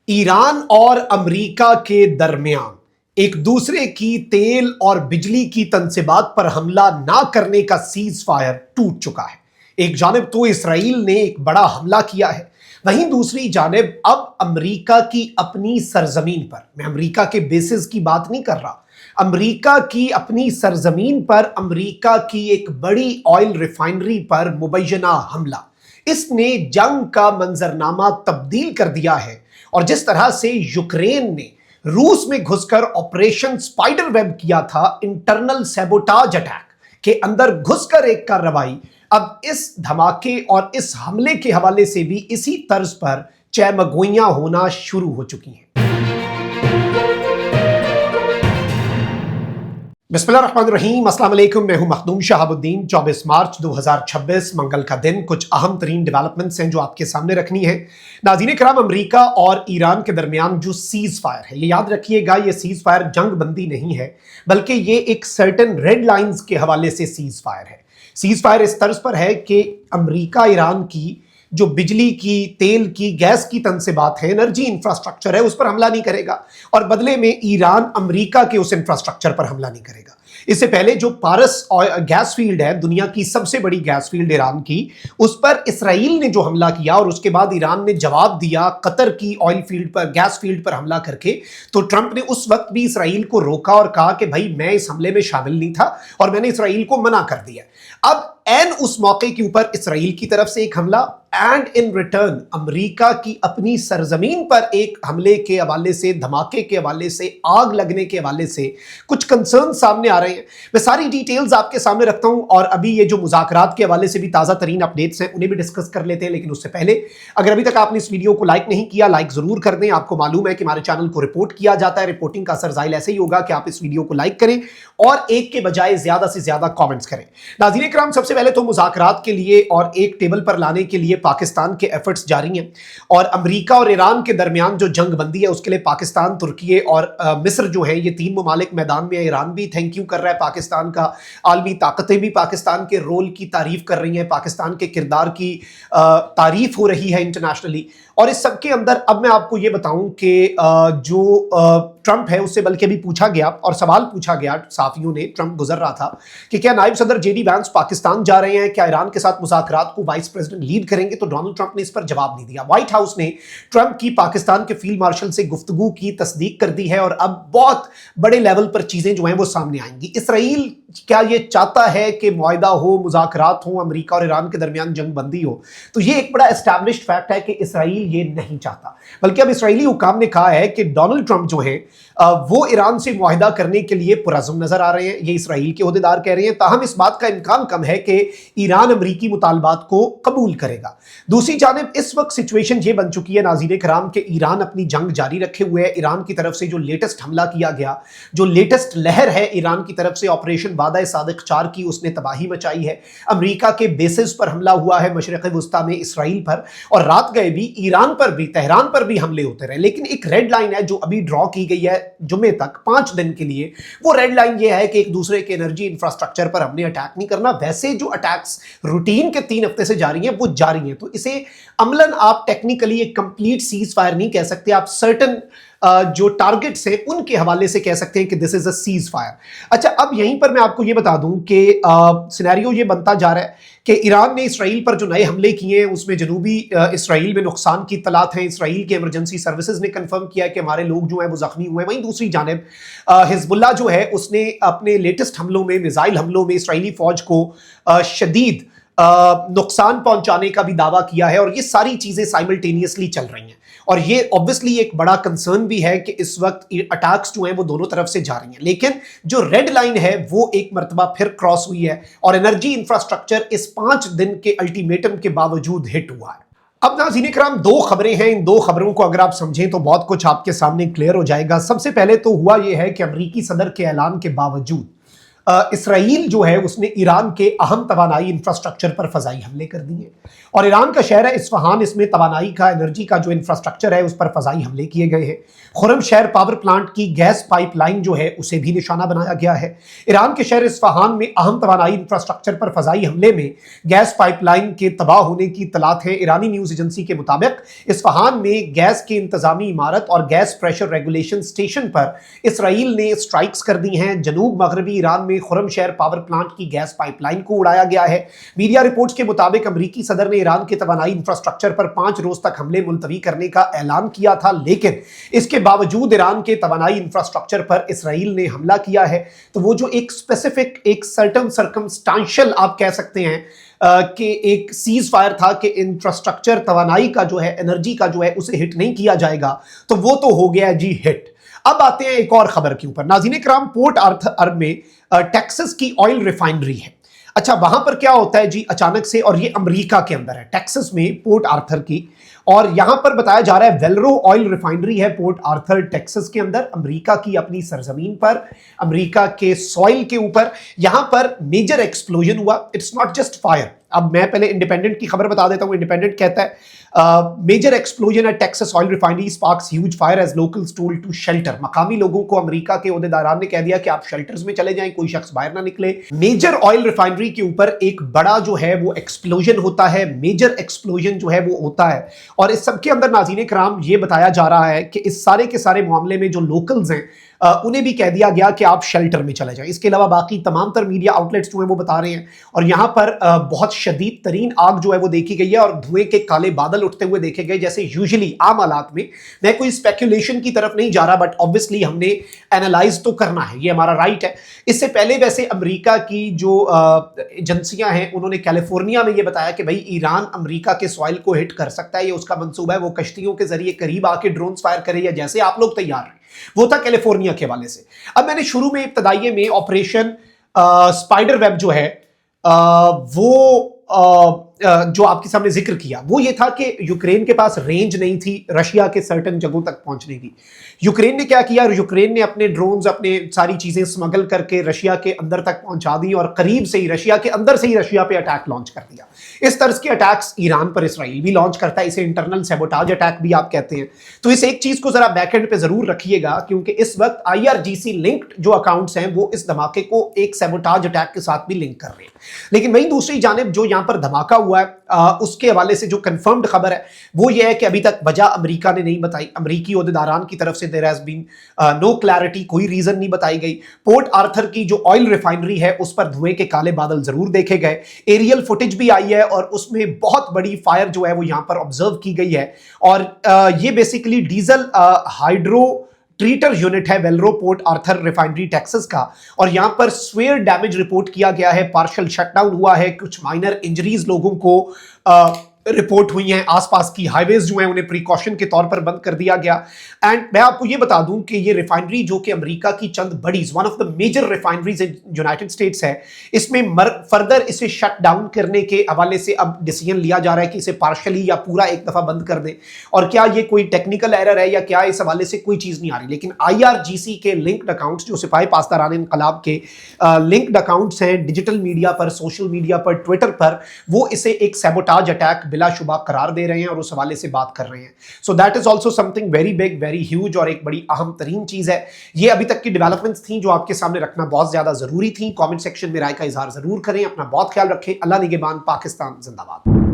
Iran और America के दरमियान एक दूसरे की तेल और बिजली की तनसीबात पर हमला ना करने का सीज फायर टूट चुका है। एक जानिब तो इसराइल ने एक बड़ा हमला किया है, वहीं दूसरी जानिब अब अमेरिका की अपनी सरजमीन पर, मैं अमेरिका के बेसिस की बात नहीं कर रहा, अमेरिका की अपनी सरजमीन पर अमेरिका की एक बड़ी ऑयल रिफाइनरी पर मुबैना हमला, इसने जंग का मंजरनामा तब्दील कर दिया है। और जिस तरह से यूक्रेन ने रूस में घुसकर ऑपरेशन स्पाइडर वेब किया था, इंटरनल सैबोटाज अटैक के अंदर घुसकर एक कार्रवाई, अब इस धमाके और इस हमले के हवाले से भी इसी तर्ज पर चैमगोइयां होना शुरू हो चुकी हैं। बिस्मिल्लाहिर्रहमानिर्रहीम, अस्सलाम वालेकुम। मैं हूं मखदूम शहाबुद्दीन। 24 मार्च 2026 मंगल का दिन। कुछ अहम तरीन डेवलपमेंट्स हैं जो आपके सामने रखनी है। नाज़रीन कराम, अमेरिका और ईरान के दरमियान जो सीज फायर है, ये याद रखिएगा, ये सीज फायर जंग बंदी नहीं है, बल्कि ये एक सर्टेन रेड लाइंस के हवाले से सीज फायर है। सीज फायर इस तर्ज पर है कि अमेरिका ईरान की जो बिजली की, तेल की, गैस की तनसीबात है, एनर्जी इंफ्रास्ट्रक्चर है, उस पर हमला नहीं करेगा और बदले में ईरान अमेरिका के उस इंफ्रास्ट्रक्चर पर हमला नहीं करेगा। इससे पहले जो पारस गैस फील्ड है, दुनिया की सबसे बड़ी गैस फील्ड ईरान की, उस पर इसराइल ने जो हमला किया और उसके बाद ईरान ने जवाब दिया कतर की ऑयल फील्ड पर, गैस फील्ड पर हमला करके, तो ट्रंप ने उस वक्त भी इसराइल को रोका और कहा कि भाई मैं इस हमले में शामिल नहीं था और मैंने इसराइल को मना कर दिया। अब एन उस मौके के ऊपर इसराइल की तरफ से एक हमला एंड इन रिटर्न अमेरिका की अपनी सरजमीन पर एक हमले के हवाले से, धमाके के हवाले से, आग लगने के हवाले से कुछ कंसर्न सामने आ रहे हैं। मैं सारी डिटेल्स आपके सामने रखता हूं और अभी ये जो मुज़ाकरात के हवाले से भी ताज़ा तरीन अपडेट्स हैं उन्हें भी डिस्कस कर लेते हैं। लेकिन उससे पहले अगर अभी तक आपने इस वीडियो को लाइक नहीं किया, लाइक जरूर कर दें। आपको मालूम है कि हमारे चैनल को रिपोर्ट किया जाता है, रिपोर्टिंग का असर ज़ाहिर ऐसे ही होगा कि आप इस वीडियो को लाइक करें और एक के बजाय ज्यादा से ज्यादा कॉमेंट्स करें। नाज़रीन कराम, सबसे पहले तो मुज़ाकरात के लिए और एक टेबल पर लाने के लिए पाकिस्तान के एफर्ट्स जारी हैं और अमेरिका और ईरान के दरमियान जो जंग बंदी है उसके लिए पाकिस्तान, तुर्की और मिस्र जो है, ये तीन ममालिक मैदान में है। ईरान भी थैंक यू कर रहा है पाकिस्तान का, आलमी ताकतें भी पाकिस्तान के रोल की तारीफ कर रही हैं, पाकिस्तान के किरदार की तारीफ हो रही है इंटरनेशनली। और इस सब के अंदर अब मैं आपको ये बताऊं कि जो ट्रंप है उससे बल्कि भी पूछा गया और सवाल पूछा गया साफियों ने, ट्रंप गुजर रहा था कि क्या नायब सदर जेडी वैंस पाकिस्तान जा रहे हैं, क्या ईरान के साथ मुज़ाकरात को वाइस प्रेसिडेंट लीड करेंगे? तो डोनाल्ड ट्रंप ने इस पर जवाब नहीं दिया। व्हाइट हाउस ने ट्रंप की पाकिस्तान के फील्ड मार्शल से गुफ्तगू की तस्दीक कर दी है और अब बहुत बड़े लेवल पर चीजें जो हैं वो सामने आएंगी। इसराइल क्या ये चाहता है कि मुआहिदा हो, मुज़ाकरात हो, अमेरिका और ईरान के दरमियान जंग बंदी हो? तो ये एक बड़ा एस्टैब्लिश्ड फैक्ट है कि इसराइल ये नहीं चाहता, बल्कि अब इसराइली हुकाम ने कहा है कि डोनाल्ड ट्रंप जो है वो ईरान से मुआहिदा करने के लिए पुरज़्म नजर आ रहे हैं। ये इसराइल के ओहदेदार कह रहे हैं। ताहम इस बात का इम्कान कम है कि ईरान अमरीकी मुतालबात को कबूल करेगा। दूसरी जानिब इस वक्त सिचुएशन ये बन चुकी है नाज़रीन कराम कि ईरान अपनी जंग जारी रखे हुए है। ईरान की तरफ से जो लेटेस्ट हमला किया गया, जो लेटेस्ट लहर है ईरान की तरफ से ऑपरेशन वादा सादिक 4 की, उसने तबाही मचाई है। अमरीका के बेसिस पर हमला हुआ है मशरिक़ वुस्ता में इसराइल पर, और रात गए भी ईरान पर भी, तेहरान पर भी हमले होते रहे। लेकिन एक रेड लाइन है जो अभी ड्रॉ की गई है जुमे तक 5 दिन के लिए। वो रेड लाइन ये है कि एक दूसरे के एनर्जी इंफ्रास्ट्रक्चर पर हमने अटैक नहीं करना। वैसे जो अटैक्स रूटीन के 3 हफ्ते से जारी हैं वो जारी हैं, तो इसे अमलन आप टेक्निकली एक कंप्लीट सीज फायर नहीं कह सकते। आप सर्टन जो टारगेट्स हैं उनके हवाले से कह सकते हैं कि this is a cease fire. अच्छा, अब यहीं पर मैं आपको ये बता दूं कि सिनेरियो ये बनता जा रहा है कि ईरान ने इसराइल पर जो नए हमले किए हैं उसमें जनूबी इसराइल में नुकसान की इत्तलात हैं। इसराइल के इमरजेंसी सर्विसेज ने कंफर्म किया है कि हमारे लोग जो हैं वो जख्मी हुए हैं। वहीं दूसरी जानिब हिजबुल्लाह जो है उसने अपने लेटेस्ट हमलों में, मिसाइल हमलों में इसराइली फौज को शदीद नुकसान पहुंचाने का भी दावा किया है। और ये सारी चीजें साइमल्टेनियसली चल रही हैं और ये ऑब्वियसली एक बड़ा कंसर्न भी है कि इस वक्त अटैक्स जो हैं वो दोनों तरफ से जा रही हैं। लेकिन जो रेड लाइन है वो एक मरतबा फिर क्रॉस हुई है और एनर्जी इंफ्रास्ट्रक्चर इस 5 दिन के अल्टीमेटम के बावजूद हिट हुआ है। अब नाज़रीन कराम, 2 खबरें हैं। इन 2 खबरों को अगर आप समझें तो बहुत कुछ आपके सामने क्लियर हो जाएगा। सबसे पहले तो हुआ यह है कि अमेरिकी सदर के ऐलान के बावजूद इसराइल जो है उसने ईरान के अहम तवानाई इंफ्रास्ट्रक्चर पर फजाई हमले कर दिए और ईरान का शहर है इस्फहान, इसमें तवानाई का एनर्जी का जो इंफ्रास्ट्रक्चर है उस पर फजाई हमले किए गए हैं। खुरम शहर पावर प्लांट की गैस पाइपलाइन जो है उसे भी निशाना बनाया गया है। ईरान के शहर इस्फहान में अहम तवानाई इंफ्रास्ट्रक्चर पर फजाई हमले में गैस पाइपलाइन के तबाह होने की इत्तलात है। ईरानी न्यूज एजेंसी के मुताबिक इस्फहान में गैस की इंतजामी इमारत और गैस प्रेशर रेगुलेशन स्टेशन पर इसराइल ने स्ट्राइक्स कर दी हैं। जनूब मगरबी ईरान में खुरम शहर पावर प्लांट की गैस पाइपलाइन को उड़ाया गया है। मीडिया रिपोर्ट्स के मुताबिक अमेरिकी सदर ने ईरान के तवानाई इंफ्रास्ट्रक्चर पर 5 रोज तक हमले मुलतवी करने का ऐलान किया था, लेकिन इसके बावजूद ईरान के तवानाई इंफ्रास्ट्रक्चर पर इसराइल ने हमला किया है। तो वो जो एक स्पेसिफिक, एक सर्टन सर्कमस्टांशियल आप कह सकते हैं कि एक सीज फायर था कि इंफ्रास्ट्रक्चर तवानाई का जो है, एनर्जी का जो है उसे हिट नहीं किया जाएगा, तो वो तो हो गया जी हिट। अब आते हैं एक और खबर के ऊपर। नाज़रीन किराम, पोर्ट आर्थर में टेक्सास की ऑयल रिफाइनरी है। अच्छा, वहां पर क्या होता है जी अचानक से, और ये अमेरिका के अंदर है, टेक्सास में पोर्ट आर्थर की, और यहां पर बताया जा रहा है वेलरो ऑयल रिफाइनरी है पोर्ट आर्थर टेक्सास के अंदर, अमेरिका की अपनी सरजमीन पर, अमेरिका के सॉइल के ऊपर। यहां पर मेजर एक्सप्लोजन हुआ। It's not just fire. अब मैं पहले इंडिपेंडेंट की खबर बता देता हूं। इंडिपेंडेंट कहता है major explosion at Texas oil refinery sparks huge fire as locals told to shelter. मकामी लोगों को अमेरिका के ओहदेदारान ने कह दिया कि आप शेल्टर्स में चले जाएं, कोई शख्स बाहर ना निकले। मेजर ऑयल रिफाइनरी के ऊपर एक बड़ा जो है वो एक्सप्लोजन होता है, मेजर एक्सप्लोजन जो है वो होता है। और इस सब के अंदर नाज़रीन किराम ये बताया जा रहा है कि इस सारे के सारे मामले में जो लोकल्स हैं उन्हें भी कह दिया गया कि आप शेल्टर में चले जाएं। इसके अलावा बाकी तमाम तर मीडिया आउटलेट्स जो है वो बता रहे हैं। और यहां पर बहुत शदीद तरीन आग जो है वो देखी गई है और धुएं के काले बादल उठते हुए देखे गए, जैसे यूजुअली आम हालात में। मैं कोई स्पेकुलेशन की तरफ नहीं जा रहा, बट ऑब्वियसली हमने एनालाइज तो करना है, ये हमारा राइट है। इससे पहले वैसे अमेरिका की जो एजेंसियां हैं उन्होंने कैलिफोर्निया में ये बताया कि भाई ईरान अमेरिका के सॉइल को हिट कर सकता है, ये उसका मंसूबा है, वो कश्तियों के जरिए करीब आके ड्रोन्स फायर करे या जैसे आप लोग तैयार हैं। वो था कैलिफोर्निया के हवाले से। अब मैंने शुरू में इब्तदाइये में ऑपरेशन स्पाइडर वेब जो है वो जो आपके सामने जिक्र किया, वो ये था कि यूक्रेन के पास रेंज नहीं थी रशिया के सर्टन जगहों तक पहुंचने की। यूक्रेन ने क्या किया, यूक्रेन ने अपने ड्रोन्स, अपने सारी चीजें स्मगल करके रशिया के अंदर तक पहुंचा दी और करीब से ही रशिया के अंदर से ही रशिया पे अटैक लॉन्च कर दिया। इस तरह के अटैक्स ईरान पर इसराइल भी लॉन्च करता है, इसे इंटरनल सैबोटाज अटैक भी आप कहते हैं। तो इस एक चीज को जरा बैकएंड पे जरूर रखिएगा, क्योंकि इस वक्त IRGC लिंक्ड जो अकाउंट्स हैं वो इस धमाके को एक सैबोटाज अटैक के साथ भी लिंक कर रहे हैं। लेकिन वहीं दूसरी जानिब जो यहां पर धमाका हुआ है उसके हवाले से जो कंफर्म्ड खबर है वो ये है कि अभी तक वजह अमेरिका ने नहीं बताई। अमेरिकी ओहदेदारान की तरफ से there has been no clarity, कोई रीजन नहीं बताई गई। पोर्ट आर्थर की जो ऑयल रिफाइनरी है उस पर धुएं के काले बादल जरूर देखे गए, एरियल फुटेज भी आई है और उसमें बहुत बड़ी फायर जो है वो यहां पर ऑब्जर्व की गई है। और ये basically diesel hydro treat her unit है वेलरो पोर्ट आर्थर रिफाइनरी टेक्सास का, और यहां पर स्वेयर डैमेज रिपोर्ट किया गया है, पार्शियल शटडाउन हुआ है, कुछ माइनर इंजरीज लोगों को रिपोर्ट हुई हैं। आसपास की हाईवेज जो हैं उन्हें प्रिकॉशन के तौर पर बंद कर दिया गया। एंड मैं आपको ये बता दूं कि ये रिफाइनरी जो कि अमेरिका की चंद बड़ी, one of the major refineries in United States है, इसमें फर्दर इसे शट डाउन करने के हवाले से अब डिसीजन लिया जा रहा है कि इसे पार्शली या पूरा एक दफा बंद कर दें। और क्या ये कोई टेक्निकल एरर है या क्या, इस हवाले से कोई चीज नहीं आ रही। लेकिन IRGC के लिंक्ड अकाउंट्स, जो सिपाही पासदारान इनकलाब के लिंक्ड अकाउंट्स हैं डिजिटल मीडिया पर, सोशल मीडिया पर, ट्विटर पर, वो इसे एक सैबोटाज अटैक बिलाशुबा करार दे रहे हैं और उस हवाले से बात कर रहे हैं। So that is also something very big, very huge, और एक बड़ी अहम तरीन चीज है। ये अभी तक की डेवलपमेंट्स थी जो आपके सामने रखना बहुत ज्यादा जरूरी थी। कमेंट सेक्शन में राय का इजहार जरूर करें। अपना बहुत ख्याल रखें। अल्लाह निगहबान। पाकिस्तान जिंदाबाद।